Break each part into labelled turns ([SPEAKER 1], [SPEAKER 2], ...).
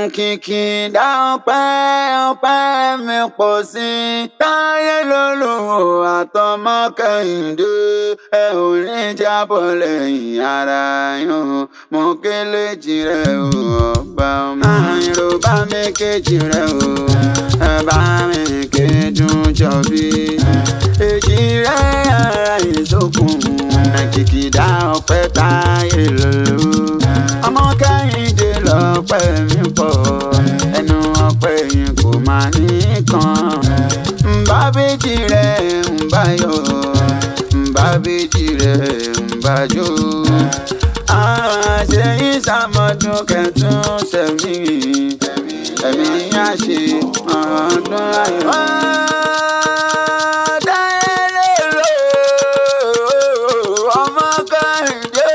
[SPEAKER 1] Kìkìdá ọpẹ́ mi pọ̀ sí i. Táyé lólùwò àtọmọ Kẹ́hìndé, ẹ ò ní jábọ̀ lẹ́yìn ara yín. Mo kélé jìrẹ̀ o ọba ọmọ. Àìrò bá mi kejì rẹ̀ o, ẹ bá mi kéjùn jọ̀bí. Èjì rẹ̀ ara ìsókun, kìkìdá ọpẹ́ Táyé lólùwò. Ọmọ Kẹ́hìndé lọ́pẹ́ mi pọ̀, ẹnu ọpẹ́ yín kò máa ní kan. Ǹbá bèjì rẹ̀ ń bá yọ̀, ǹbá bèjì rẹ̀ ń bá jó. Àṣeyín sàmọ́dún kẹtùn sẹ́mi, ẹ̀mí á ṣe ọdún ayọ̀. Ọmọ Kẹ́hìndé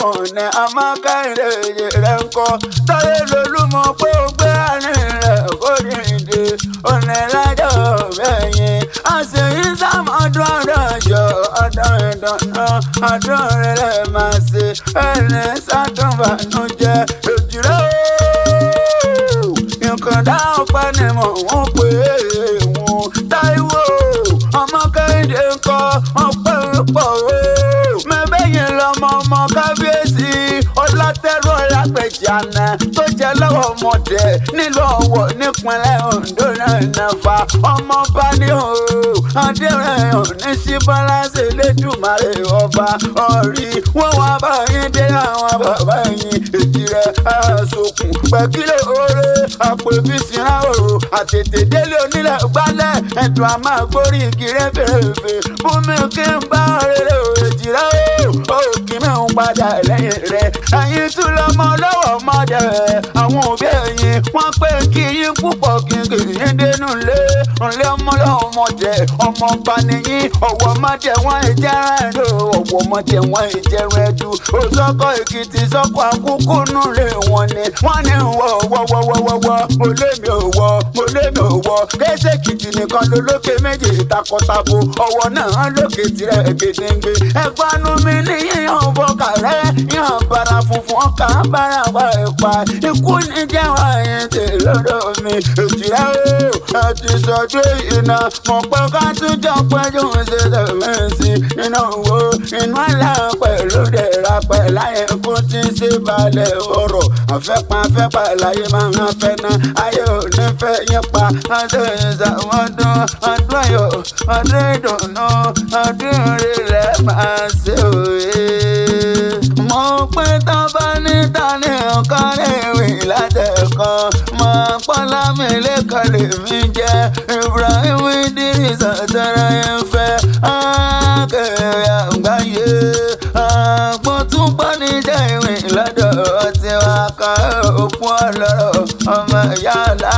[SPEAKER 1] ọ̀nà ọmọ Kẹ́hìndé rẹ̀ ń kọ́. Táyé lolúmọ pé ó gbé àárín rẹ̀ kó dìde. Ọ̀nà ìlàjọ̀ bẹ́yìn àṣeyí sàmọ́dún ọ̀dọ́jọ́ ọdún ìdáná ọdún rẹ̀ máa ṣe. Ẹni sàtúnbànújẹ́ òjìrẹ́ o. Nǹkan dá ọpẹ́ ni mò ń pè é wọn. Táíwò ọmọ Kẹ́hìndé ń kọ́ ọpẹ́ pọ̀ o. Mẹ́bẹ̀yìn lọmọ ọmọ kábíyèsí Ọlátẹ́rù Ọlágbèjànà tó jẹ́ lọ́wọ́ ọmọdé nílùú Ọ̀wọ̀ nípínlẹ̀ Oǹdó náà nàfà ọmọọba ní o. Adéwẹ̀yàn ní Síbọ́lá ṣe Elédùmarè ọba ọ̀rí. Wọ́n wá bá yín dé àwọn bàbá yín èjì rẹ̀ àsokùn pẹ̀kílẹ̀ oore àpò ìfisìnrán òru àtètè délé onílẹ̀ gbálẹ̀ ẹ̀dùn àmàgbórí igi rẹ̀ fèrèfè. Bùnmi kí n bá rere èjì rẹ̀ o kì mí ń padà lẹ́yìn rẹ̀. Ẹ̀yin tún lọ́mọ lọ́wọ́ ọmọdé àwọn òbí ẹ̀yin wọ́n pé kí yín púpọ̀ kí yín dénú lé ọmọ lọ́wọ́ ọmọdé ọmọọba nìyí ọ̀wọ́ ọmọdé wọn ìjẹ́rẹ́ ẹ̀dùn ọ̀wọ́ ọmọdé wọn ìjẹ́rẹ́ ẹ̀dùn òsọ́kọ̀ Èkìtì sọ́kọ̀ àkókò nù lé wọn ni wọ́n ní wọ́wọ́wọ́wọ́wọ́ mo lé mi ò wọ́ kéṣe Èkìtì nìkan ló lókè méjì takọtabo ọwọ́ náà lókè tirẹ̀ gèdèǹgbè ẹgbàánu mi ní yíyan bọ́kà rẹ̀ yíyan bara funfun ọkà bara wà ẹ̀pà ikú ní jẹ́wọ́ ẹ̀yìn tè lọ́dọ̀ mi èjì rẹ̀ o ẹ ti sọjú iná mọ̀ pé ká tún jọ péjú ṣe tẹ̀mí sí iná wo inú àlá pẹ̀lú dẹ̀ra pẹ̀lú ayé kú tí ń ṣe balẹ̀ ọ̀rọ̀ àfẹ́pà láyé máa ń fẹ́ ná ayé ò ní fẹ́ yín pa ọdún ìṣàwọ́dún ọdún ayọ̀ ọdún ìdùnnú ọdún ìrẹ̀lẹ̀ máa ṣe òye. Mo pé tán bá níta ní ọ̀kan léwì látẹ̀kọ́ mọ pọ́nlá mi lẹ́kọ̀ọ́ lèmi jẹ́ Ibrahim Idris àtẹ̀rẹ̀ yẹn fẹ́ akẹ́rẹ́ àgbáyé àgbọ̀n tún pọ́ níjẹ́ ìwé lọ́dọ̀ ọtí wa ká òkú ọlọ́rọ̀ ọmọ ìyá ọ̀la.